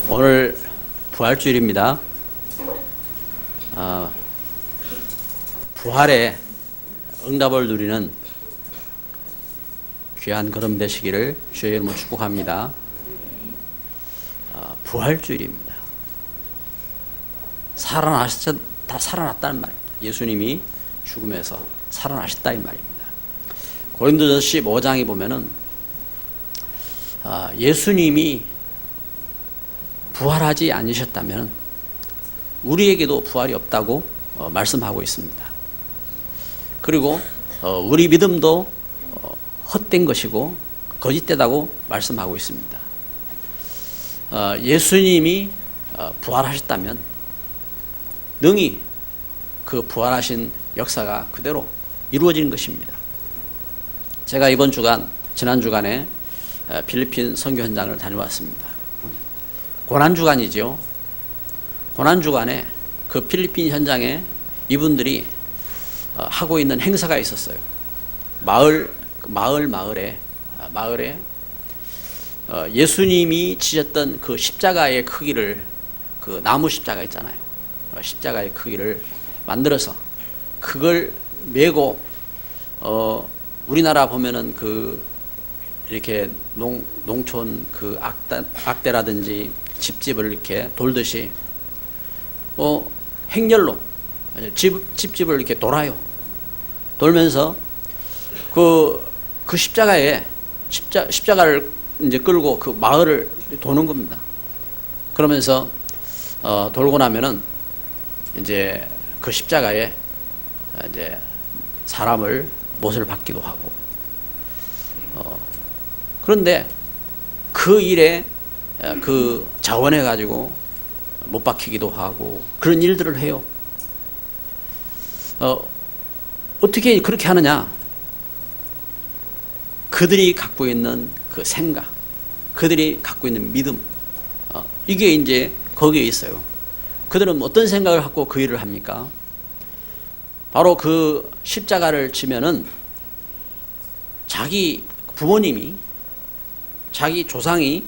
오늘 부활주일입니다. 부활의 응답을 누리는 귀한 걸음 되시기를 주의 이름으로 축복합니다. 부활주일입니다. 다 살아났다는 말입니다. 예수님이 죽음에서 살아나셨다 이 말입니다. 고린도전서 15장에 보면은 예수님이 부활하지 않으셨다면 우리에게도 부활이 없다고 말씀하고 있습니다. 그리고 우리 믿음도 헛된 것이고 거짓되다고 말씀하고 있습니다. 예수님이 부활하셨다면 능히 그 부활하신 역사가 그대로 이루어지는 것입니다. 제가 지난 주간에 필리핀 선교 현장을 다녀왔습니다. 고난주간이죠. 고난주간에 그 필리핀 현장에 이분들이 하고 있는 행사가 있었어요. 마을에 예수님이 지셨던 그 십자가의 크기를, 그 나무 십자가 있잖아요. 십자가의 크기를 만들어서 그걸 메고 우리나라 보면은 이렇게 농촌 악대라든지 집집을 이렇게 돌듯이 행렬로 집집을 이렇게 돌아요. 돌면서 그 십자가를 이제 끌고 그 마을을 도는 겁니다. 그러면서 돌고 나면은 이제 그 십자가에 이제 사람을 못을 박기도 하고 그런데 그 일에 자원해 가지고 못 박히기도 하고 그런 일들을 해요. 어떻게 그렇게 하느냐? 그들이 갖고 있는 그 생각, 그들이 갖고 있는 믿음, 이게 이제 거기에 있어요. 그들은 어떤 생각을 갖고 그 일을 합니까? 바로 그 십자가를 지면은 자기 부모님이, 자기 조상이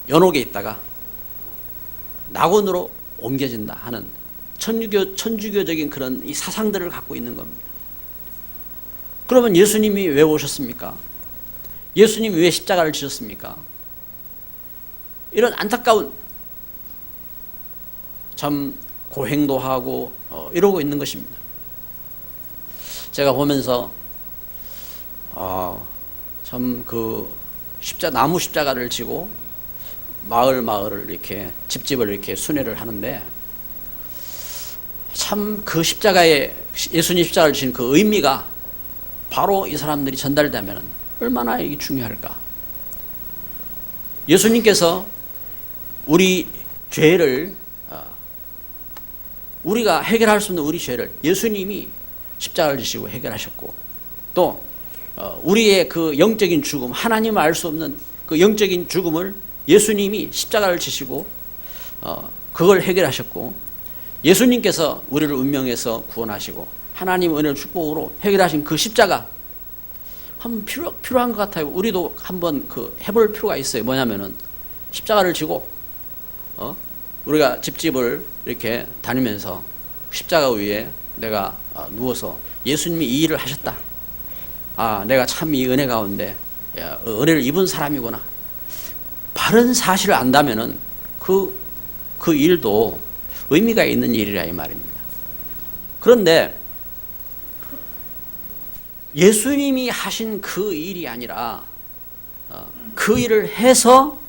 연옥에 있다가 낙원으로 옮겨진다 하는 천주교적인 그런 이 사상들을 갖고 있는 겁니다. 그러면 예수님이 왜 오셨습니까? 예수님이 왜 십자가를 지셨습니까? 이런 안타까운, 참 고행도 하고 이러고 있는 것입니다. 제가 보면서 참 나무 십자가를 지고 마을을 이렇게 집집을 이렇게 순회를 하는데 참 그 예수님 십자가를 지신 그 의미가 바로 이 사람들이 전달되면 얼마나 이게 중요할까. 예수님께서 우리 죄를, 우리가 해결할 수 없는 우리 죄를 예수님이 십자가를 지시고 해결하셨고, 또 우리의 그 영적인 죽음, 하나님을 알 수 없는 그 영적인 죽음을 예수님이 십자가를 지시고 그걸 해결하셨고, 예수님께서 우리를 운명에서 구원하시고 하나님의 은혜를 축복으로 해결하신 그 십자가 한번 필요한 것 같아요. 우리도 한번 해볼 필요가 있어요. 뭐냐면은 십자가를 지고 우리가 집집을 이렇게 다니면서 십자가 위에 내가 누워서 예수님이 이 일을 하셨다. 내가 참 이 은혜 가운데 은혜를 입은 사람이구나. 바른 사실을 안다면은 그 일도 의미가 있는 일이라 이 말입니다. 그런데 예수님이 하신 그 일이 아니라 그 일을 해서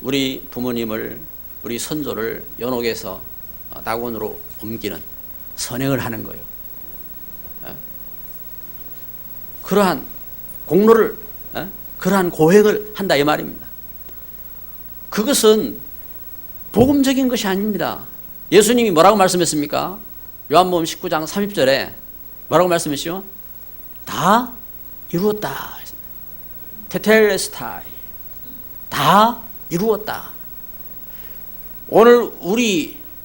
우리 부모님을, 우리 선조를 연옥에서 낙원으로 옮기는 선행을 하는 거예요. 그러한 공로를, 그러한 고행을 한다 이 말입니다. 그것은 복음적인 것이 아닙니다. 예수님이 뭐라고 말씀했습니까? 요한복음 19장 30절에 뭐라고 말씀했죠? 다 이루었다. 테텔레스타이. 다 이루었다. 오늘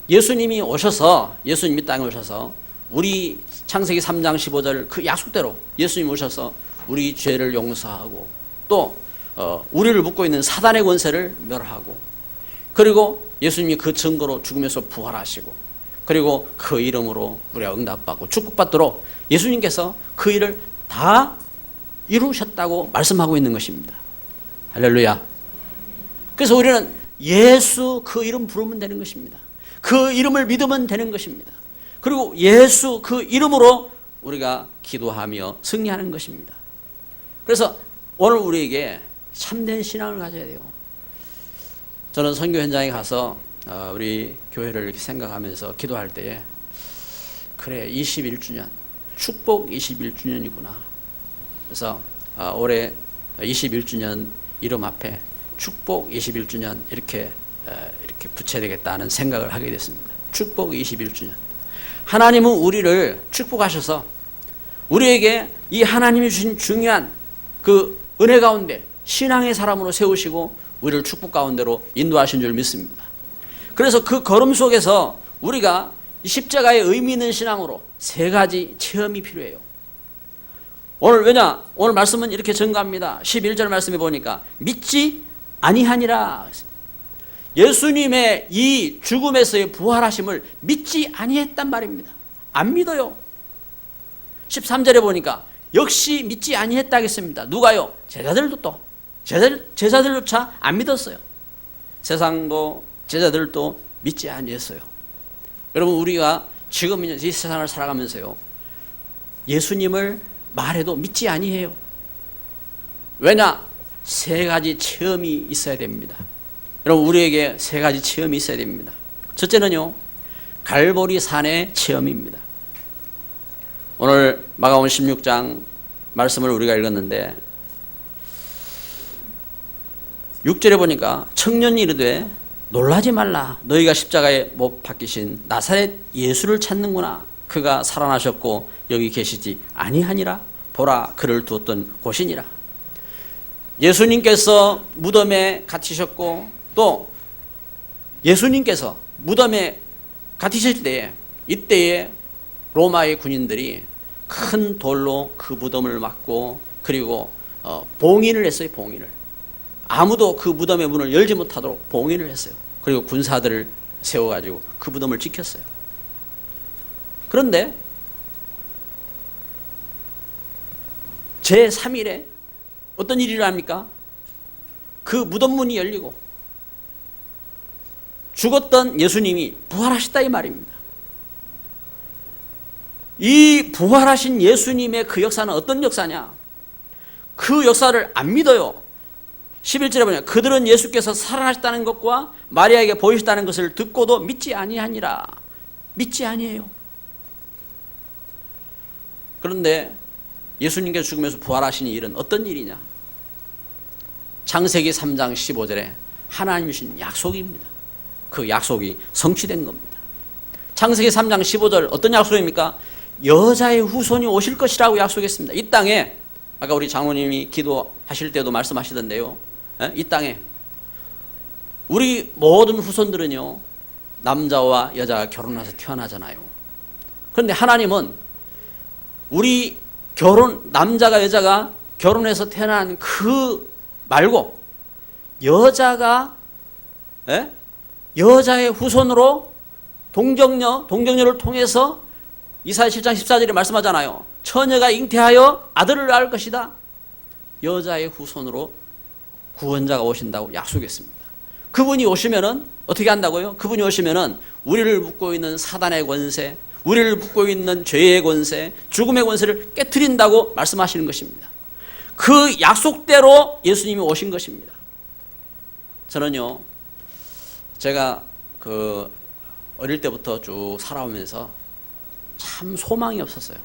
예수님이 땅에 오셔서 우리 창세기 3장 15절 그 약속대로 예수님이 오셔서 우리 죄를 용서하고 또 우리를 묶고 있는 사단의 권세를 멸하고, 그리고 예수님이 그 증거로 죽음에서 부활하시고, 그리고 그 이름으로 우리가 응답받고 축복받도록 예수님께서 그 일을 다 이루셨다고 말씀하고 있는 것입니다. 할렐루야. 그래서 우리는 예수 그 이름 부르면 되는 것입니다. 그 이름을 믿으면 되는 것입니다. 그리고 예수 그 이름으로 우리가 기도하며 승리하는 것입니다. 그래서 오늘 우리에게 참된 신앙을 가져야 돼요. 저는 선교 현장에 가서 우리 교회를 이렇게 생각하면서 기도할 때에, 그래 21주년 축복 21주년이구나. 그래서 올해 21주년 이름 앞에 축복 21주년 이렇게 붙여야 되겠다는 생각을 하게 됐습니다. 축복 21주년. 하나님은 우리를 축복하셔서 우리에게 이 하나님이 주신 중요한 그 은혜 가운데 신앙의 사람으로 세우시고 우리를 축복 가운데로 인도하신 줄 믿습니다. 그래서 그 걸음 속에서 우리가 이 십자가의 의미 있는 신앙으로 세 가지 체험이 필요해요. 오늘 말씀은 이렇게 증거합니다. 11절 말씀에 보니까 믿지 아니하니라. 예수님의 이 죽음에서의 부활하심을 믿지 아니했단 말입니다. 안 믿어요. 13절에 보니까 역시 믿지 아니했다 하겠습니다. 누가요? 제자들조차 안 믿었어요. 세상도 제자들도 믿지 아니했어요. 여러분, 우리가 지금 이 세상을 살아가면서요, 예수님을 말해도 믿지 아니해요. 왜냐? 세 가지 체험이 있어야 됩니다. 여러분, 우리에게 세 가지 체험이 있어야 됩니다. 첫째는요, 갈보리 산의 체험입니다. 오늘 마가복음 16장 말씀을 우리가 읽었는데 6절에 보니까 청년이 이르되 놀라지 말라. 너희가 십자가에 못 박히신 나사렛 예수를 찾는구나. 그가 살아나셨고 여기 계시지 아니하니라. 보라, 그를 두었던 곳이니라. 예수님께서 무덤에 갇히셨고, 또 예수님께서 무덤에 갇히실 때에, 이때에 로마의 군인들이 큰 돌로 그 무덤을 막고, 그리고 봉인을 했어요. 봉인을. 아무도 그 무덤의 문을 열지 못하도록 봉인을 했어요. 그리고 군사들을 세워가지고 그 무덤을 지켰어요. 그런데 제3일에 어떤 일이 일어납니까? 그 무덤 문이 열리고 죽었던 예수님이 부활하셨다 이 말입니다. 이 부활하신 예수님의 그 역사는 어떤 역사냐? 그 역사를 안 믿어요. 11절에 보면 그들은 예수께서 살아나셨다는 것과 마리아에게 보이셨다는 것을 듣고도 믿지 아니하니라. 믿지 아니에요. 그런데 예수님께서 죽으면서 부활하신 일은 어떤 일이냐? 창세기 3장 15절에 하나님이 주신 약속입니다. 그 약속이 성취된 겁니다. 창세기 3장 15절 어떤 약속입니까? 여자의 후손이 오실 것이라고 약속했습니다. 이 땅에, 아까 우리 장로님이 기도하실 때도 말씀하시던데요, 이 땅에 우리 모든 후손들은요, 남자와 여자가 결혼해서 태어나잖아요. 그런데 하나님은 우리 남자가 여자가 결혼해서 태어난 그 말고 여자가 여자의 후손으로 동정녀를 통해서 이사야 7장 14절에 말씀하잖아요. 처녀가 잉태하여 아들을 낳을 것이다. 여자의 후손으로 구원자가 오신다고 약속했습니다. 그분이 오시면은 어떻게 한다고요? 그분이 오시면은 우리를 묶고 있는 사단의 권세, 우리를 묶고 있는 죄의 권세, 죽음의 권세를 깨트린다고 말씀하시는 것입니다. 그 약속대로 예수님이 오신 것입니다. 저는요, 제가 어릴 때부터 쭉 살아오면서 참 소망이 없었어요.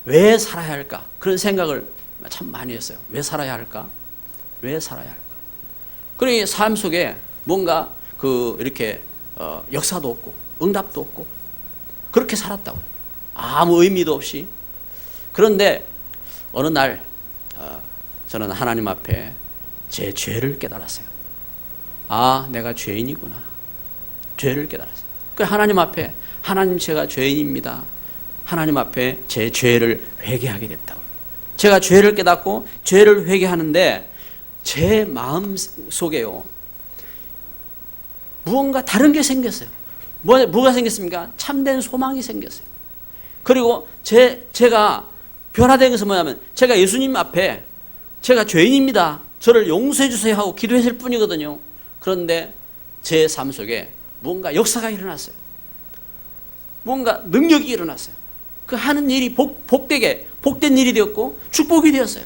왜 살아야 할까? 그런 생각을 참 많이 했어요. 왜 살아야 할까? 왜 살아야 할까? 그러니 삶 속에 뭔가 이렇게 역사도 없고 응답도 없고 그렇게 살았다고요. 아무 의미도 없이. 그런데 어느 날 저는 하나님 앞에 제 죄를 깨달았어요. 아, 내가 죄인이구나. 죄를 깨달았어요. 그 하나님 앞에, 하나님 제가 죄인입니다. 하나님 앞에 제 죄를 회개하게 됐다고요. 제가 죄를 깨닫고 죄를 회개하는데 제 마음 속에요, 무언가 다른 게 생겼어요. 뭐가 생겼습니까? 참된 소망이 생겼어요. 그리고 제가 변화된 것은 뭐냐면, 제가 예수님 앞에 제가 죄인입니다, 저를 용서해 주세요 하고 기도했을 뿐이거든요. 그런데 제 삶 속에 뭔가 역사가 일어났어요. 뭔가 능력이 일어났어요. 그 하는 일이 복된 일이 되었고 축복이 되었어요.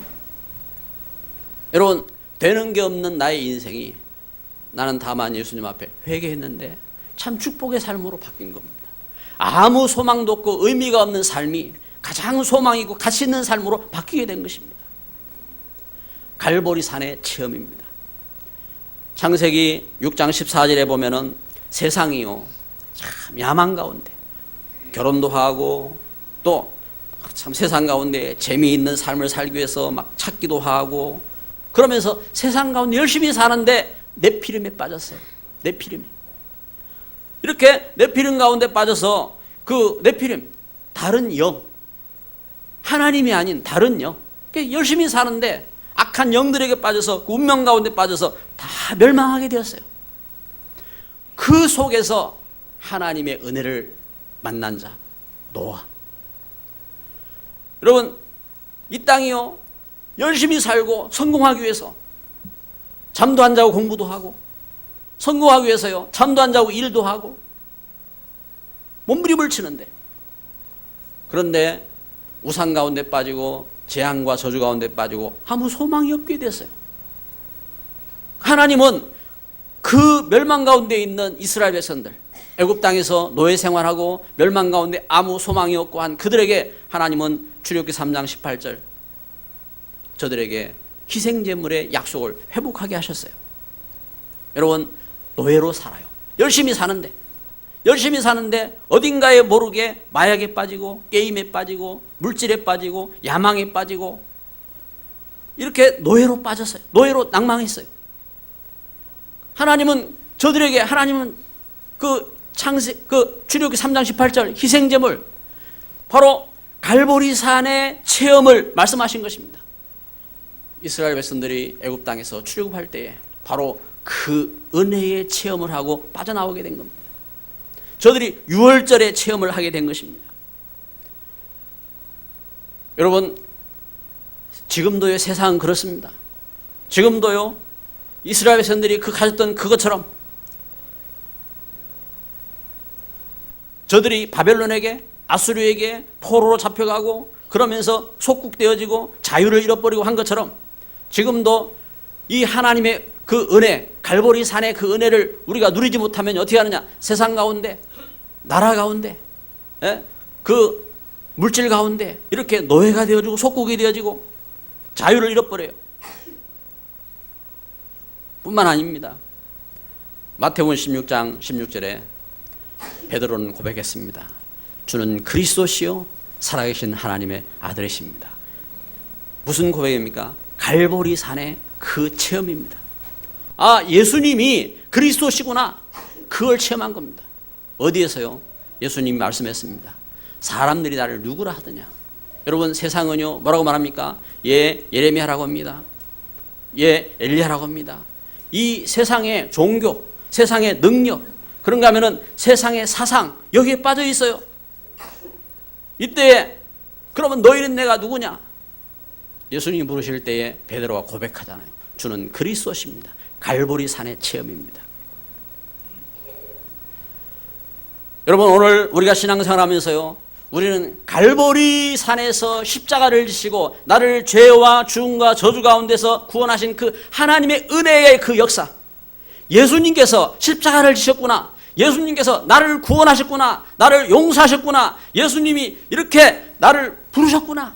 여러분, 되는 게 없는 나의 인생이 나는 다만 예수님 앞에 회개했는데 참 축복의 삶으로 바뀐 겁니다. 아무 소망도 없고 의미가 없는 삶이 가장 소망이고 가치 있는 삶으로 바뀌게 된 것입니다. 갈보리산의 체험입니다. 창세기 6장 14절에 보면은 세상이요, 참 야망 가운데 결혼도 하고 또 참 세상 가운데 재미있는 삶을 살기 위해서 막 찾기도 하고 그러면서 세상 가운데 열심히 사는데 네피림에 빠졌어요. 네피림에. 이렇게 네피림 가운데 빠져서 그 네피림, 다른 영, 하나님이 아닌 다른 영, 열심히 사는데 악한 영들에게 빠져서 그 운명 가운데 빠져서 다 멸망하게 되었어요. 그 속에서 하나님의 은혜를 만난 자 노아. 여러분, 이 땅이요, 열심히 살고 성공하기 위해서 잠도 안 자고 공부도 하고, 성공하기 위해서요 잠도 안 자고 일도 하고 몸부림을 치는데, 그런데 우상 가운데 빠지고 재앙과 저주 가운데 빠지고 아무 소망이 없게 됐어요. 하나님은 그 멸망 가운데 있는 이스라엘 백성들, 애굽 땅에서 노예 생활하고 멸망 가운데 아무 소망이 없고 한 그들에게 하나님은 출애굽기 3장 18절 저들에게 희생제물의 약속을 회복하게 하셨어요. 여러분, 노예로 살아요. 열심히 사는데 어딘가에 모르게 마약에 빠지고 게임에 빠지고 물질에 빠지고 야망에 빠지고 이렇게 노예로 빠졌어요. 노예로 낭망했어요. 하나님은 출애굽기 3장 18절 희생제물, 바로 갈보리산의 체험을 말씀하신 것입니다. 이스라엘 백성들이 애굽 땅에서 출애굽할 때에 바로 그 은혜의 체험을 하고 빠져나오게 된 겁니다. 저들이 유월절의 체험을 하게 된 것입니다. 여러분, 지금도요 세상은 그렇습니다. 지금도요 이스라엘 백성들이 가졌던 그것처럼 저들이 바벨론에게, 아수르에게 포로로 잡혀가고 그러면서 속국되어지고 자유를 잃어버리고 한 것처럼 지금도 이 하나님의 그 은혜, 갈보리산의 그 은혜를 우리가 누리지 못하면 어떻게 하느냐? 세상 가운데, 나라 가운데, 그 물질 가운데 이렇게 노예가 되어지고 속국이 되어지고 자유를 잃어버려요. 뿐만 아닙니다. 마태복음 16장 16절에 베드로는 고백했습니다. 주는 그리스도시요 살아계신 하나님의 아들이십니다. 무슨 고백입니까? 갈보리산의 그 체험입니다. 아, 예수님이 그리스도시구나, 그걸 체험한 겁니다. 어디에서요? 예수님이 말씀했습니다. 사람들이 나를 누구라 하더냐. 여러분, 세상은요 뭐라고 말합니까? 예, 예레미야라고 합니다. 예, 엘리야라고 합니다. 이 세상의 종교, 세상의 능력, 그런가 하면은 세상의 사상, 여기에 빠져 있어요. 이때에 그러면 너희는 내가 누구냐? 예수님이 부르실 때에 베드로가 고백하잖아요. 주는 그리스도십니다. 갈보리산의 체험입니다. 여러분, 오늘 우리가 신앙생활하면서요, 우리는 갈보리산에서 십자가를 지시고 나를 죄와 죽음과 저주 가운데서 구원하신 그 하나님의 은혜의 그 역사, 예수님께서 십자가를 지셨구나, 예수님께서 나를 구원하셨구나, 나를 용서하셨구나, 예수님이 이렇게 나를 부르셨구나,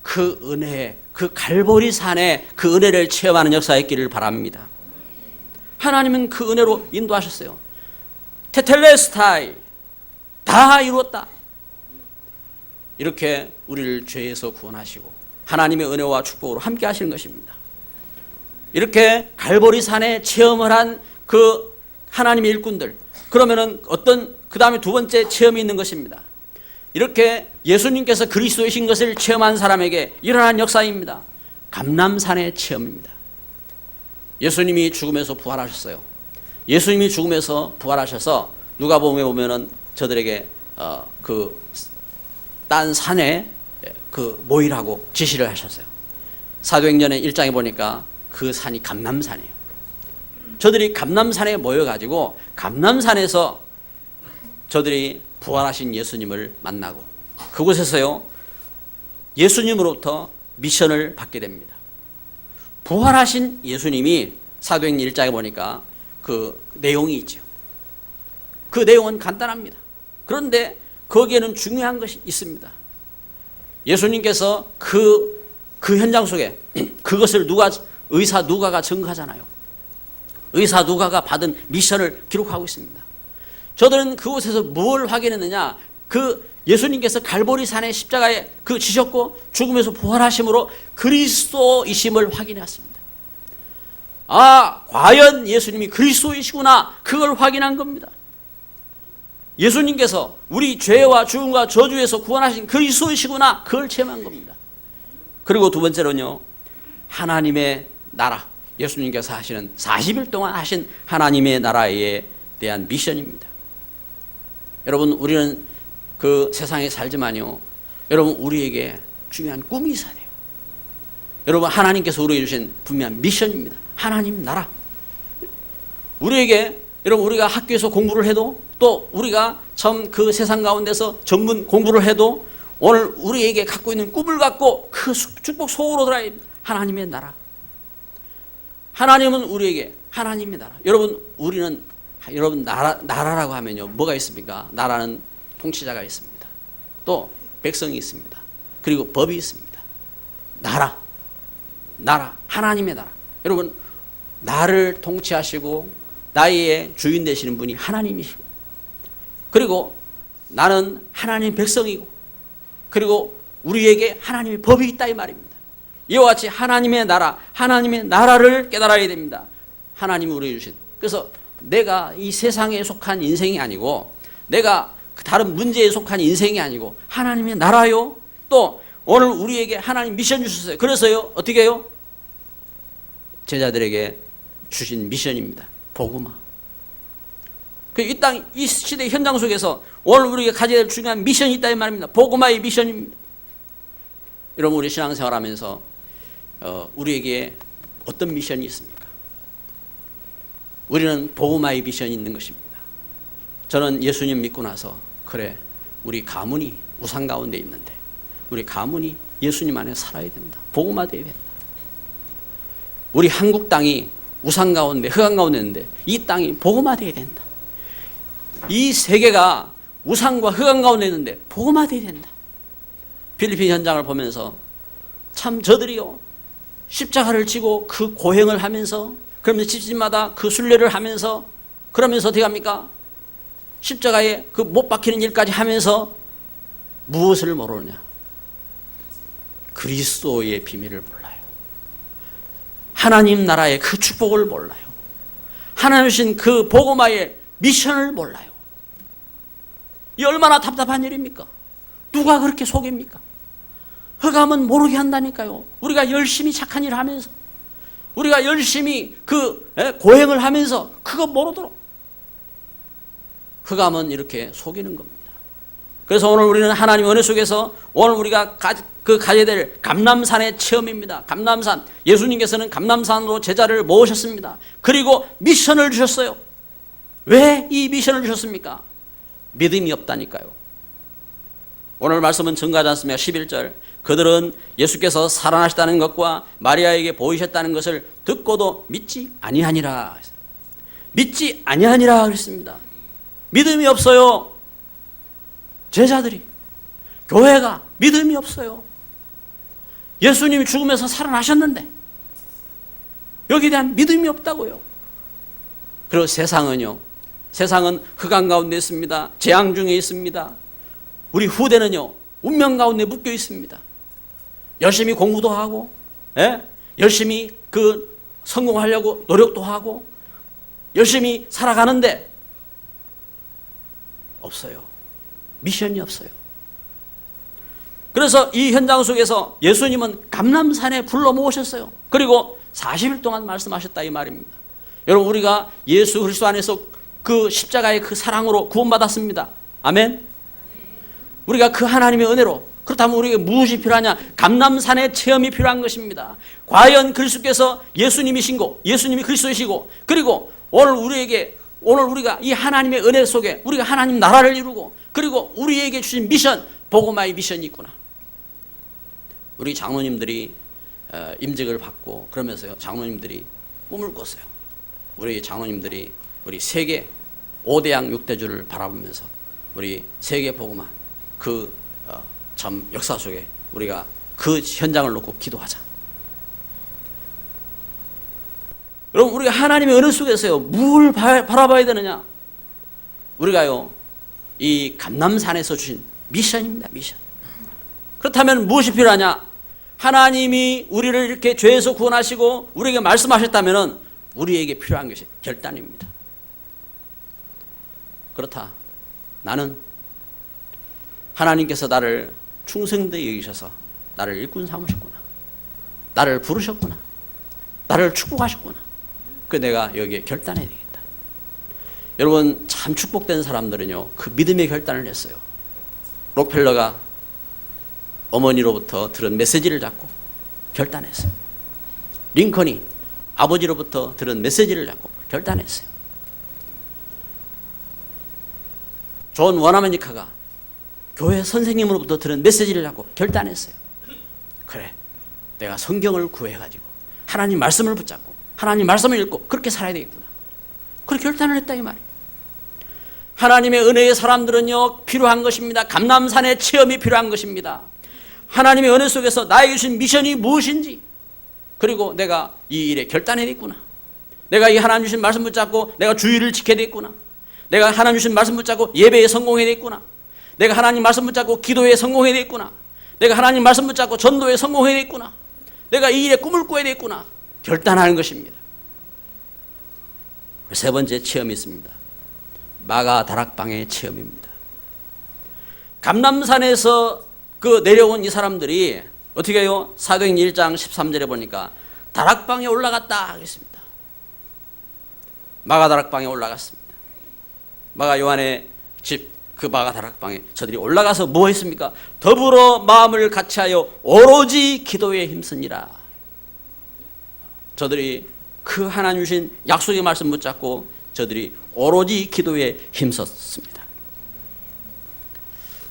그 은혜, 그 갈보리산의 그 은혜를 체험하는 역사가 있기를 바랍니다. 하나님은 그 은혜로 인도하셨어요. 테텔레스타이, 다 이루었다. 이렇게 우리를 죄에서 구원하시고 하나님의 은혜와 축복으로 함께 하시는 것입니다. 이렇게 갈보리산에 체험을 한 그 하나님의 일꾼들, 그러면은 그 다음에 두 번째 체험이 있는 것입니다. 이렇게 예수님께서 그리스도이신 것을 체험한 사람에게 일어난 역사입니다. 감람산의 체험입니다. 예수님이 죽음에서 부활하셨어요. 예수님이 죽음에서 부활하셔서 누가복음에 보면은 저들에게 그 딴 산에 그 모이라고 지시를 하셨어요. 사도행전의 1장에 보니까 그 산이 감람산이에요. 저들이 감람산에 모여가지고 감람산에서 저들이 부활하신 예수님을 만나고 그곳에서요 예수님으로부터 미션을 받게 됩니다. 부활하신 예수님이 사도행전 1장에 보니까 그 내용이 있죠. 그 내용은 간단합니다. 그런데 거기에는 중요한 것이 있습니다. 예수님께서 그 현장 속에 그것을 의사 누가가 증거하잖아요. 의사 누가가 받은 미션을 기록하고 있습니다. 저들은 그곳에서 뭘 확인했느냐? 그 예수님께서 갈보리산의 십자가에 그 지셨고 죽음에서 부활하심으로 그리스도이심을 확인했습니다. 아, 과연 예수님이 그리스도이시구나. 그걸 확인한 겁니다. 예수님께서 우리 죄와 죽음과 저주에서 구원하신 그리스도이시구나. 그걸 체험한 겁니다. 그리고 두 번째로는요, 하나님의 나라. 예수님께서 하시는 40일 동안 하신 하나님의 나라에 대한 미션입니다. 여러분, 우리는 그 세상에 살지만요, 여러분, 우리에게 중요한 꿈이 있어야 돼요. 여러분, 하나님께서 우리에게 주신 분명한 미션입니다. 하나님 나라. 우리에게, 여러분, 우리가 학교에서 공부를 해도 또 우리가 참 그 세상 가운데서 전문 공부를 해도 오늘 우리에게 갖고 있는 꿈을 갖고 그 축복 속으로 들어야 됩니다. 하나님의 나라. 하나님은 우리에게 하나님의 나라. 여러분, 우리는, 여러분, 나라라고 하면요, 뭐가 있습니까? 나라는 통치자가 있습니다. 또 백성이 있습니다. 그리고 법이 있습니다. 나라, 하나님의 나라. 여러분, 나를 통치하시고 나의 주인 되시는 분이 하나님이시고, 그리고 나는 하나님 백성이고, 그리고 우리에게 하나님의 법이 있다 이 말입니다. 이와 같이 하나님의 나라, 하나님의 나라를 깨달아야 됩니다. 하나님이 우리에게 주신. 그래서 내가 이 세상에 속한 인생이 아니고, 내가 다른 문제에 속한 인생이 아니고 하나님의 나라요. 또 오늘 우리에게 하나님 미션 주셨어요. 그래서요, 어떻게 해요? 제자들에게 주신 미션입니다. 복음화. 이 땅, 이 시대 현장 속에서 오늘 우리가 가져야 될 중요한 미션이 있다 이 말입니다. 복음화의 미션입니다. 여러분, 우리 신앙생활 하면서 우리에게 어떤 미션이 있습니까? 우리는 복음화의 미션이 있는 것입니다. 저는 예수님 믿고 나서, 그래, 우리 가문이 우상 가운데 있는데 우리 가문이 예수님 안에 살아야 된다. 복음화되어야 된다. 우리 한국 땅이 우상 가운데, 흑암 가운데 있는데 이 땅이 복음화되어야 된다. 이 세계가 우상과 흑암 가운데 있는데 복음화되어야 된다. 필리핀 현장을 보면서 참 저들이요, 십자가를 지고 그 고행을 하면서, 그러면서 집집마다 그 순례를 하면서, 그러면서 어떻게 합니까? 십자가에 그 못 박히는 일까지 하면서 무엇을 모르느냐? 그리스도의 비밀을 몰라요. 하나님 나라의 그 축복을 몰라요. 하나님 주신 그 복음화의 미션을 몰라요. 이 얼마나 답답한 일입니까? 누가 그렇게 속입니까? 흑암은 모르게 한다니까요. 우리가 열심히 착한 일을 하면서, 우리가 열심히 그 고행을 하면서 그거 모르도록 흑암은 이렇게 속이는 겁니다. 그래서 오늘 우리는 하나님 은혜 속에서 오늘 우리가 가져야 될 감람산의 체험입니다. 감람산, 예수님께서는 감람산으로 제자를 모으셨습니다. 그리고 미션을 주셨어요. 왜 이 미션을 주셨습니까? 믿음이 없다니까요. 오늘 말씀은 증거하지 않습니까? 11절, 그들은 예수께서 살아나셨다는 것과 마리아에게 보이셨다는 것을 듣고도 믿지 아니하니라. 믿지 아니하니라 그랬습니다. 믿음이 없어요. 제자들이, 교회가 믿음이 없어요. 예수님이 죽음에서 살아나셨는데 여기에 대한 믿음이 없다고요. 그리고 세상은요, 세상은 흑암 가운데 있습니다. 재앙 중에 있습니다. 우리 후대는요, 운명 가운데 묶여 있습니다. 열심히 공부도 하고, 열심히 그 성공하려고 노력도 하고, 열심히 살아가는데 없어요. 미션이 없어요. 그래서 이 현장 속에서 예수님은 감람산에 불러 모으셨어요. 그리고 40일 동안 말씀하셨다 이 말입니다. 여러분, 우리가 예수 그리스도 안에서 그 십자가의 그 사랑으로 구원받았습니다. 아멘. 우리가 그 하나님의 은혜로, 그렇다면 우리에게 무엇이 필요하냐? 감람산의 체험이 필요한 것입니다. 과연 그리스도께서 예수님이신고, 예수님이 그리스도이시고, 그리고 오늘 우리가 이 하나님의 은혜 속에 우리가 하나님 나라를 이루고, 그리고 우리에게 주신 미션, 복음화의 미션이 있구나. 우리 장로님들이 임직을 받고 그러면서요, 장로님들이 꿈을 꿨어요. 우리 장로님들이 우리 세계 5대양 6대주를 바라보면서 우리 세계 복음화 참 역사 속에 우리가 그 현장을 놓고 기도하자. 여러분, 우리가 하나님의 은혜 속에서요, 뭘 바라봐야 되느냐? 우리가요, 이 감람산에서 주신 미션입니다. 미션. 그렇다면 무엇이 필요하냐? 하나님이 우리를 이렇게 죄에서 구원하시고 우리에게 말씀하셨다면 우리에게 필요한 것이 결단입니다. 그렇다. 나는 하나님께서 나를 충성되게 여기셔서 나를 일꾼 삼으셨구나. 나를 부르셨구나. 나를 축복하셨구나. 그 내가 여기에 결단해야 되겠다. 여러분, 참 축복된 사람들은요, 그 믿음의 결단을 했어요. 록펠러가 어머니로부터 들은 메시지를 잡고 결단했어요. 링컨이 아버지로부터 들은 메시지를 잡고 결단했어요. 존 원아메니카가 교회 선생님으로부터 들은 메시지를 잡고 결단했어요. 그래, 내가 성경을 구해가지고 하나님 말씀을 붙잡고 하나님 말씀을 읽고 그렇게 살아야 되겠구나. 그렇게 결단을 했다 이 말이에요. 하나님의 은혜의 사람들은요, 필요한 것입니다. 감람산의 체험이 필요한 것입니다. 하나님의 은혜 속에서 나에게 주신 미션이 무엇인지, 그리고 내가 이 일에 결단해야 되겠구나. 내가 이 하나님 주신 말씀 붙잡고 내가 주의를 지켜야 되겠구나. 내가 하나님 주신 말씀 붙잡고 예배에 성공해야 되겠구나. 내가 하나님 말씀 붙잡고 기도에 성공해야 되겠구나. 내가 하나님 말씀 붙잡고 전도에 성공해야 되겠구나. 내가 이 일에 꿈을 꿔야 되겠구나. 결단하는 것입니다. 세 번째 체험이 있습니다. 마가 다락방의 체험입니다. 감람산에서 내려온 이 사람들이 어떻게 해요? 사도행전 1장 13절에 보니까 다락방에 올라갔다 하겠습니다. 마가 다락방에 올라갔습니다. 마가 요한의 집, 그 마가 다락방에 저들이 올라가서 뭐 했습니까? 더불어 마음을 같이하여 오로지 기도에 힘쓰니라. 저들이 그 하나님 주신 약속의 말씀 붙잡고 저들이 오로지 기도에 힘썼습니다.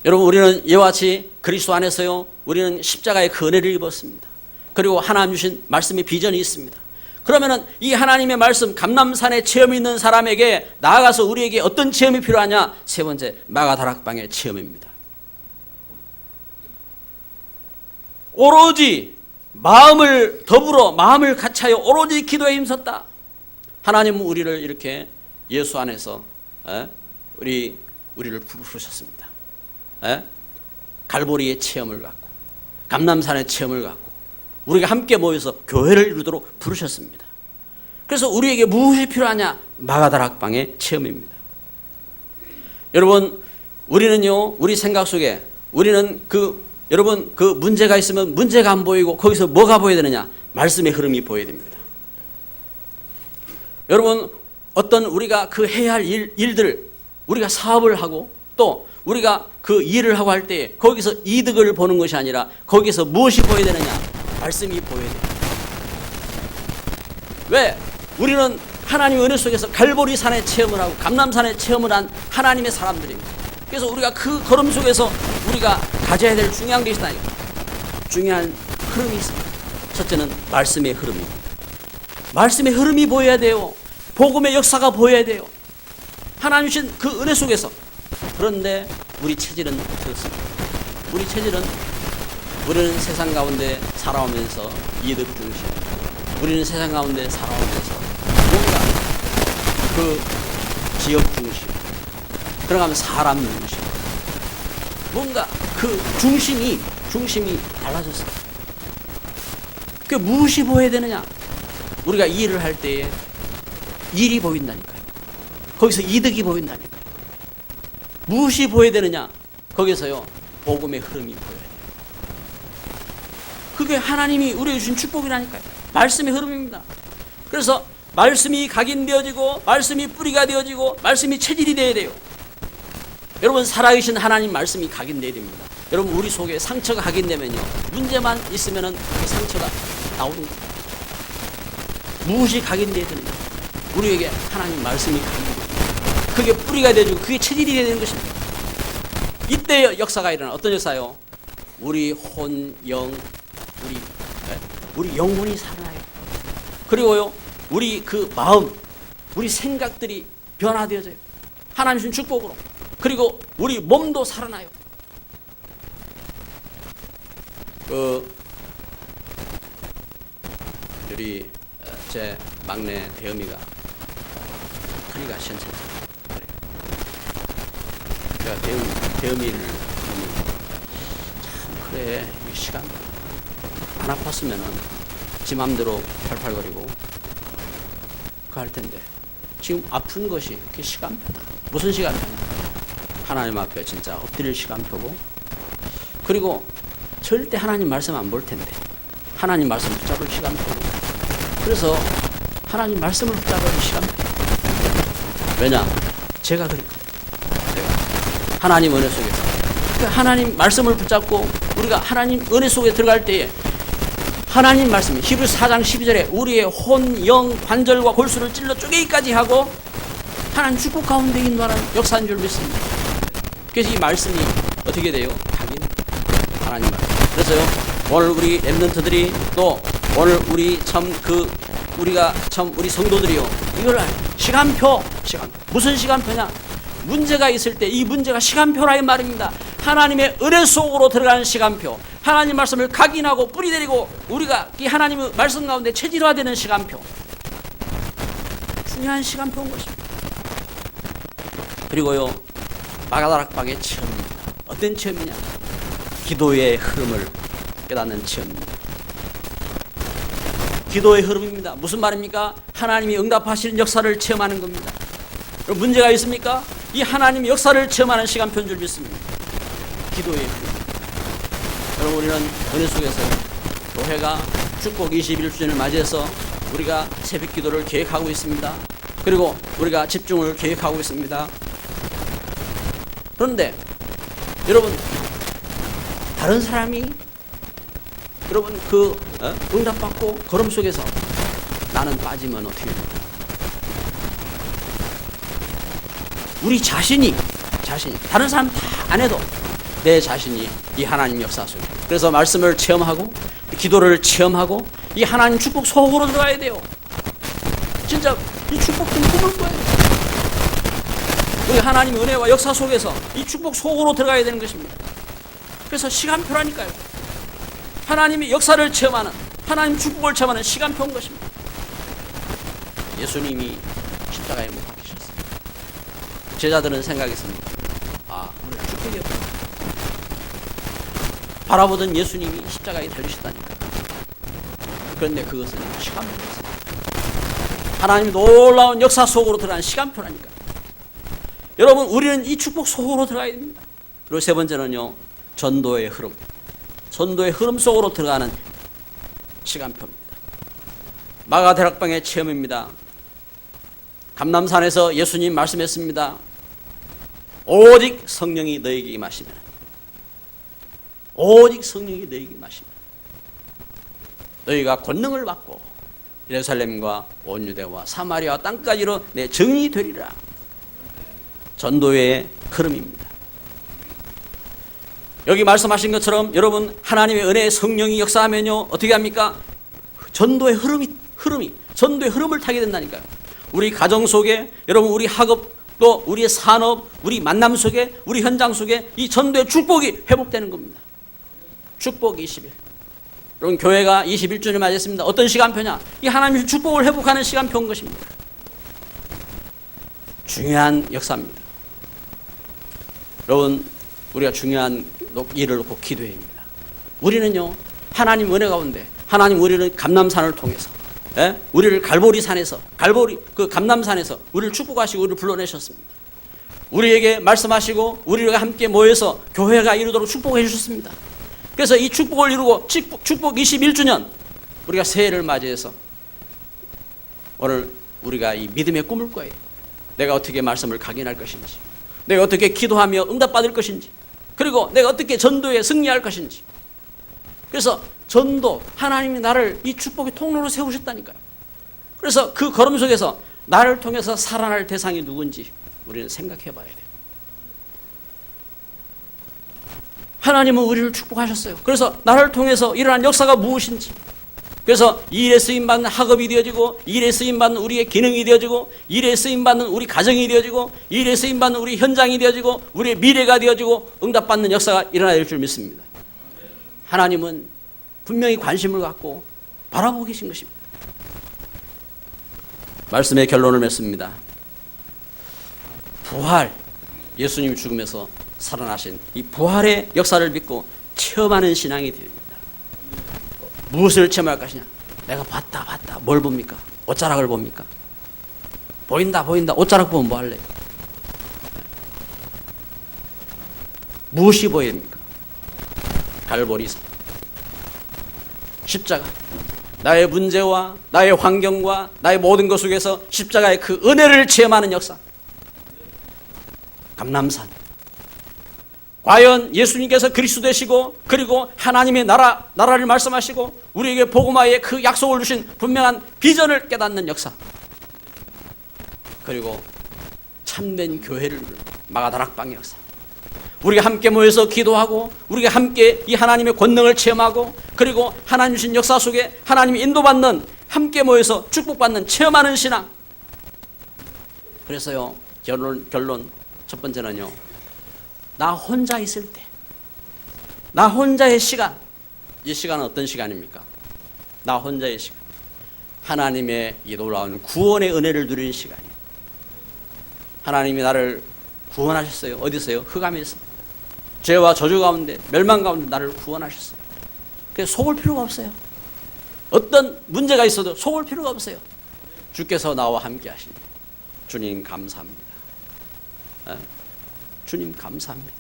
여러분, 우리는 이와 같이 그리스도 안에서요, 우리는 십자가의 그 은혜를 입었습니다. 그리고 하나님 주신 말씀의 비전이 있습니다. 그러면은 이 하나님의 말씀, 감람산에 체험이 있는 사람에게 나아가서 우리에게 어떤 체험이 필요하냐? 세 번째, 마가 다락방의 체험입니다. 오로지 더불어 마음을 같이하여 오로지 기도에 힘썼다. 하나님은 우리를 이렇게 예수 안에서 우리를 부르셨습니다. 갈보리의 체험을 갖고 감람산의 체험을 갖고 우리가 함께 모여서 교회를 이루도록 부르셨습니다. 그래서 우리에게 무엇이 필요하냐? 마가 다락방의 체험입니다. 여러분, 우리는요, 우리 생각 속에 우리는 여러분, 그 문제가 있으면 문제가 안 보이고 거기서 뭐가 보여야 되느냐? 말씀의 흐름이 보여야 됩니다. 여러분, 어떤 우리가 해야 할 일들, 우리가 사업을 하고 또 우리가 그 일을 하고 할 때 거기서 이득을 보는 것이 아니라 거기서 무엇이 보여야 되느냐? 말씀이 보여야 됩니다. 왜? 우리는 하나님의 은혜 속에서 갈보리 산의 체험을 하고 감람산의 체험을 한 하나님의 사람들입니다. 그래서 우리가 그 걸음 속에서 우리가 가져야 될 중요한 것이 있다. 중요한 흐름이 있습니다. 첫째는 말씀의 흐름입니다. 말씀의 흐름이 보여야 돼요. 복음의 역사가 보여야 돼요. 하나님 주신 그 은혜 속에서. 그런데 우리 체질은 어떻습니까? 우리는 세상 가운데 살아오면서 이득 중심, 우리는 세상 가운데 살아오면서 뭔가 그 지역 중심, 그러가면 사람 중심, 뭔가 그 중심이 달라졌어요. 그 무엇이 보여야 되느냐? 우리가 이 일을 할 때에 일이 보인다니까요. 거기서 이득이 보인다니까요. 무엇이 보여야 되느냐? 거기서요, 복음의 흐름이 보여야 돼요. 그게 하나님이 우리에게 주신 축복이라니까요. 말씀의 흐름입니다. 그래서 말씀이 각인되어지고 말씀이 뿌리가 되어지고 말씀이 체질이 되어야 돼요. 여러분, 살아계신 하나님 말씀이 각인되어야 됩니다. 여러분, 우리 속에 상처가 각인되면요, 문제만 있으면은 그 상처가 나오는 거예요. 무엇이 각인되어야 됩니다. 우리에게 하나님 말씀이 각인되어야, 그게 뿌리가 되어지고 그게 체질이 되어야 되는 것입니다. 이때 역사가 일어나. 어떤 역사요? 우리 혼, 영, 우리 영혼이 살아나요. 그리고요, 우리 그 마음, 우리 생각들이 변화되어져요. 하나님 주신 축복으로. 그리고 우리 몸도 살아나요. 우리 제 막내 대음이가 허리가 시원찮죠. 제가 대음이를 보면 참, 그래, 이 시간 안 아팠으면은 지 맘대로 팔팔거리고 그 할 텐데 지금 아픈 것이 그 시간표다. 무슨 시간표냐? 하나님 앞에 진짜 엎드릴 시간표고, 그리고 절대 하나님 말씀 안 볼 텐데 하나님 말씀 붙잡을 시간표고, 그래서 하나님 말씀을 붙잡을 시간표. 왜냐? 제가 그랬거든요. 제가 하나님 은혜 속에서 하나님 말씀을 붙잡고 우리가 하나님 은혜 속에 들어갈 때에 하나님 말씀이 히브리서 4장 12절에 우리의 혼, 영, 관절과 골수를 찔러 쪼개기까지 하고 하나님 축복 가운데 인도하는 역사인 줄 믿습니다. 그래서 이 말씀이 어떻게 돼요? 각인. 하나님 말씀. 그래서요, 오늘 우리 랩런트들이 또 오늘 우리 우리가 우리 성도들이요, 이걸 시간표. 무슨 시간표냐? 문제가 있을 때 이 문제가 시간표라 이 말입니다. 하나님의 은혜 속으로 들어가는 시간표. 하나님 말씀을 각인하고 뿌리 내리고 우리가 이 하나님의 말씀 가운데 체질화되는 시간표. 중요한 시간표인 것입니다. 그리고요, 마가다락방의 체험입니다. 어떤 체험이냐? 기도의 흐름을 깨닫는 체험입니다. 기도의 흐름입니다. 무슨 말입니까? 하나님이 응답하시는 역사를 체험하는 겁니다. 문제가 있습니까? 이 하나님의 역사를 체험하는 시간표인 줄 믿습니다. 기도의 흐름. 여러분, 우리는 은혜 속에서 교회가 축복 21주년을 맞이해서 우리가 새벽 기도를 계획하고 있습니다. 그리고 우리가 집중을 계획하고 있습니다. 그런데 여러분, 다른 사람이 여러분 응답받고 걸음 속에서 나는 빠지면 어떻게 됩니까? 우리 자신이 다른 사람 다 안 해도 내 자신이 이 하나님 역사 속에, 그래서 말씀을 체험하고 기도를 체험하고 이 하나님 축복 속으로 들어가야 돼요. 진짜 이 축복 좀 품을 거예요. 우리 하나님 은혜와 역사 속에서 이 축복 속으로 들어가야 되는 것입니다. 그래서 시간표라니까요. 하나님의 역사를 체험하는, 하나님 축복을 체험하는 시간표인 것입니다. 예수님이 십자가에 못 박히셨어요. 제자들은 생각했습니다. 우리가 축복이 없다. 바라보던 예수님이 십자가에 달리셨다니까요. 그런데 그것은 시간표였어요. 하나님 놀라운 역사 속으로 들어가는 시간표라니까요. 여러분, 우리는 이 축복 속으로 들어가야 됩니다. 그리고 세 번째는요, 전도의 흐름. 전도의 흐름 속으로 들어가는 시간표입니다. 마가다락방의 체험입니다. 감람산에서 예수님 말씀했습니다. 오직 성령이 너에게 임하시면, 오직 성령이 너에게 임하시면 너희가 권능을 받고 예루살렘과 온 유대와 사마리아 땅까지로 내 증인이 되리라. 전도의 흐름입니다. 여기 말씀하신 것처럼 여러분, 하나님의 은혜의 성령이 역사하면요, 어떻게 합니까? 전도의 흐름이 전도의 흐름을 타게 된다니까요. 우리 가정 속에, 여러분, 우리 학업, 또 우리의 산업, 우리 만남 속에, 우리 현장 속에 이 전도의 축복이 회복되는 겁니다. 축복 20일. 여러분, 교회가 21주년을 맞이했습니다. 어떤 시간표냐? 이 하나님의 축복을 회복하는 시간표인 것입니다. 중요한 역사입니다. 여러분, 우리가 중요한 일을 놓고 기도해야 합니다. 우리는요, 하나님 은혜 가운데, 하나님 우리를 감람산을 통해서, 우리를 갈보리산에서, 감람산에서 우리를 축복하시고 우리를 불러내셨습니다. 우리에게 말씀하시고 우리가 함께 모여서 교회가 이루도록 축복해 주셨습니다. 그래서 이 축복을 이루고 축복 21주년 우리가 새해를 맞이해서 오늘 우리가 이 믿음의 꿈을 거예요. 내가 어떻게 말씀을 각인할 것인지, 내가 어떻게 기도하며 응답받을 것인지, 그리고 내가 어떻게 전도에 승리할 것인지. 그래서 전도, 하나님이 나를 이 축복의 통로로 세우셨다니까요. 그래서 그 걸음 속에서 나를 통해서 살아날 대상이 누군지 우리는 생각해 봐야 돼요. 하나님은 우리를 축복하셨어요. 그래서 나를 통해서 일어난 역사가 무엇인지, 그래서 이 일에 쓰임받는 학업이 되어지고, 이 일에 쓰임받는 우리의 기능이 되어지고, 이 일에 쓰임받는 우리 가정이 되어지고, 이 일에 쓰임받는 우리 현장이 되어지고, 우리의 미래가 되어지고, 응답받는 역사가 일어나야 될 줄 믿습니다. 하나님은 분명히 관심을 갖고 바라보고 계신 것입니다. 말씀의 결론을 맺습니다. 부활, 예수님이 죽음에서 살아나신 이 부활의 역사를 믿고 체험하는 신앙이 됩니다. 무엇을 체험할 것이냐? 내가 봤다. 뭘 봅니까? 옷자락을 봅니까? 보인다. 옷자락 보면 뭐 할래요? 무엇이 보입니까? 갈보리산, 십자가. 나의 문제와 나의 환경과 나의 모든 것 속에서 십자가의 그 은혜를 체험하는 역사. 감람산. 과연 예수님께서 그리스도 되시고, 그리고 하나님의 나라를 말씀하시고 우리에게 복음화의 그 약속을 주신 분명한 비전을 깨닫는 역사, 그리고 참된 교회를 이루는 마가다락방의 역사. 우리가 함께 모여서 기도하고, 우리가 함께 이 하나님의 권능을 체험하고, 그리고 하나님 주신 역사 속에 하나님이 인도받는, 함께 모여서 축복받는, 체험하는 신앙. 그래서요, 결론 첫 번째는요, 나 혼자 있을 때, 나 혼자의 시간. 이 시간은 어떤 시간입니까? 나 혼자의 시간. 하나님의 이 놀라운 구원의 은혜를 누리는 시간이에요. 하나님이 나를 구원하셨어요. 어디서요? 흑암에서. 죄와 저주 가운데, 멸망 가운데 나를 구원하셨어요. 그래서 속을 필요가 없어요. 어떤 문제가 있어도 속을 필요가 없어요. 주께서 나와 함께 하시니 주님 감사합니다. 주님 감사합니다.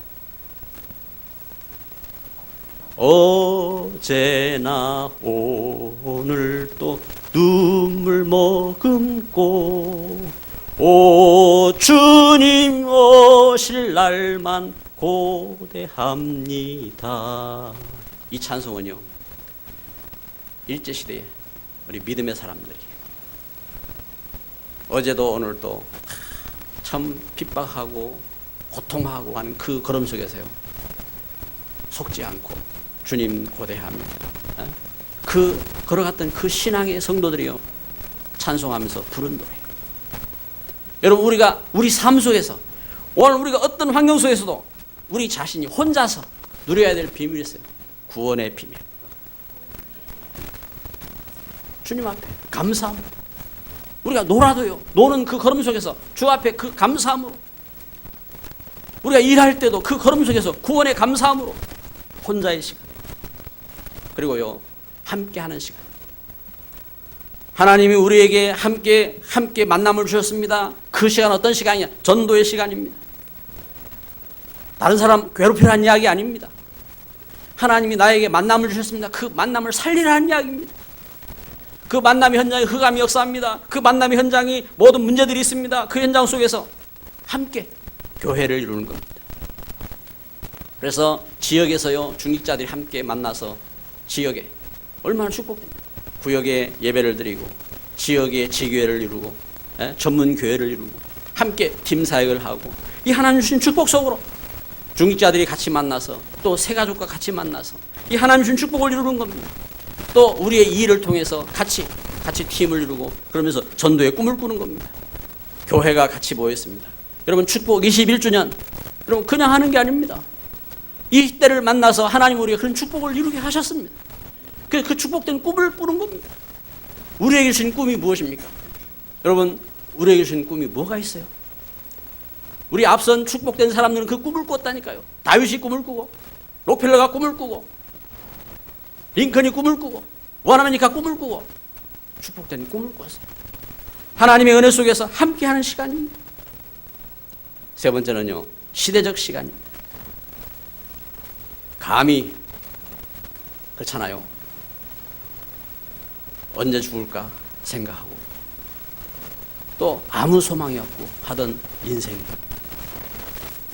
어제나 오늘도 눈물 머금고 오 주님 오실 날만 고대합니다. 이 찬송은요, 일제시대에 우리 믿음의 사람들이 어제도 오늘도 참 핍박하고 고통하고 하는 그 걸음 속에서요, 속지 않고 주님 고대합니다. 그 걸어갔던 그 신앙의 성도들이요, 찬송하면서 부른 노래예요. 여러분, 우리가 우리 삶 속에서, 오늘 우리가 어떤 환경 속에서도 우리 자신이 혼자서 누려야 될 비밀이 있어요. 구원의 비밀. 주님 앞에 감사합니다. 우리가 놀아도요, 노는 그 걸음 속에서 주 앞에 그 감사함으로, 우리가 일할 때도 그 걸음 속에서 구원의 감사함으로, 혼자의 시간, 그리고요, 함께하는 시간. 하나님이 우리에게 함께 만남을 주셨습니다. 그 시간 어떤 시간이냐? 전도의 시간입니다. 다른 사람 괴롭히라는 이야기 아닙니다. 하나님이 나에게 만남을 주셨습니다. 그 만남을 살리라는 이야기입니다. 그 만남의 현장에 흑암이 역사합니다. 그 만남의 현장이 모든 문제들이 있습니다. 그 현장 속에서 함께 교회를 이루는 겁니다. 그래서 지역에서요, 중직자들이 함께 만나서 지역에 얼마나 축복됩니다. 구역에 예배를 드리고, 지역에 지교회를 이루고, 전문 교회를 이루고, 함께 팀 사역을 하고, 이 하나님 주신 축복 속으로 중직자들이 같이 만나서, 또 새가족과 같이 만나서 이 하나님 주신 축복을 이루는 겁니다. 또 우리의 이 일을 통해서 같이 팀을 이루고, 그러면서 전도의 꿈을 꾸는 겁니다. 교회가 같이 모였습니다. 여러분, 축복 21주년, 여러분 그냥 하는 게 아닙니다. 이 때를 만나서 하나님 우리가 그런 축복을 이루게 하셨습니다. 그 축복된 꿈을 꾸는 겁니다. 우리에게 주신 꿈이 무엇입니까? 여러분, 우리에게 주신 꿈이 뭐가 있어요? 우리 앞선 축복된 사람들은 그 꿈을 꿨다니까요. 다윗이 꿈을 꾸고, 록펠러가 꿈을 꾸고, 링컨이 꿈을 꾸고, 원아메리카 꿈을 꾸고, 축복된 꿈을 꿨어요. 하나님의 은혜 속에서 함께하는 시간입니다. 세 번째는요, 시대적 시간입니다. 감히 그렇잖아요. 언제 죽을까 생각하고 또 아무 소망이 없고 하던 인생이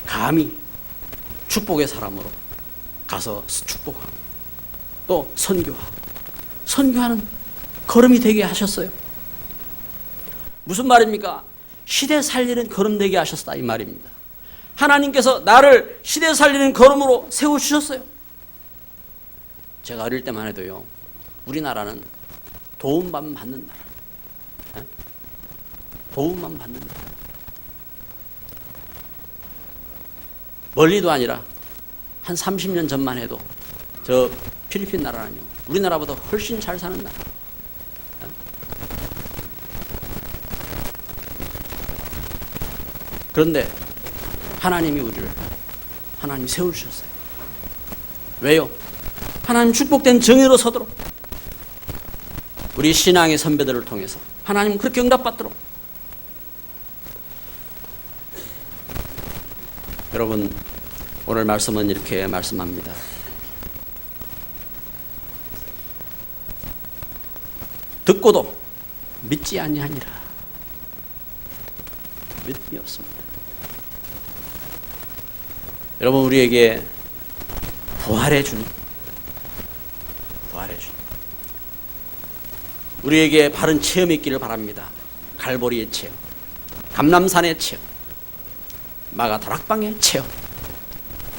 감히 축복의 사람으로 가서 축복하고 또 선교하는 걸음이 되게 하셨어요. 무슨 말입니까? 시대 살리는 걸음 되게 하셨다 이 말입니다. 하나님께서 나를 시대 살리는 걸음으로 세워주셨어요. 제가 어릴 때만 해도요, 우리나라는 도움만 받는 나라, 도움만 받는 나라. 멀리도 아니라 한 30년 전만 해도 저 필리핀 나라는요, 우리나라보다 훨씬 잘 사는 나라. 그런데 하나님이 하나님 세워주셨어요. 왜요? 하나님 축복된 정의로 서도록, 우리 신앙의 선배들을 통해서 하나님 그렇게 응답받도록. 여러분, 오늘 말씀은 이렇게 말씀합니다. 듣고도 믿지 아니하니라. 믿음이 없습니다. 여러분, 우리에게 부활의 주님, 우리에게 바른 체험이 있기를 바랍니다. 갈보리의 체험, 감람산의 체험, 마가 다락방의 체험.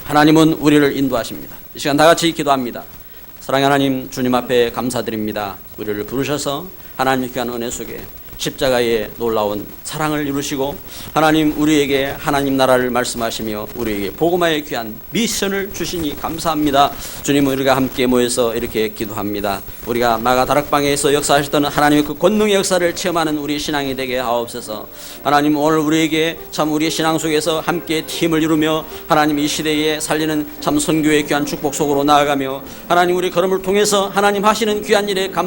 하나님은 우리를 인도하십니다. 이 시간 다 같이 기도합니다. 사랑하는 하나님, 주님 앞에 감사드립니다. 우리를 부르셔서 하나님의 귀한 은혜 속에 십자가의 놀라운 사랑을 이루시고 하나님 우리에게 하나님 나라를 말씀하시며 우리에게 복음화의 귀한 미션을 주시니 감사합니다. 주님, 우리가 함께 모여서 이렇게 기도합니다. 우리가 마가 다락방에서 역사하셨던 하나님의 그 권능의 역사를 체험하는 우리 신앙이 되게 하옵소서. 하나님, 오늘 우리에게 참 우리의 신앙 속에서 함께 팀을 이루며 하나님 이 시대에 살리는 참 선교의 귀한 축복 속으로 나아가며 하나님 우리 걸음을 통해서 하나님 하시는 귀한 일에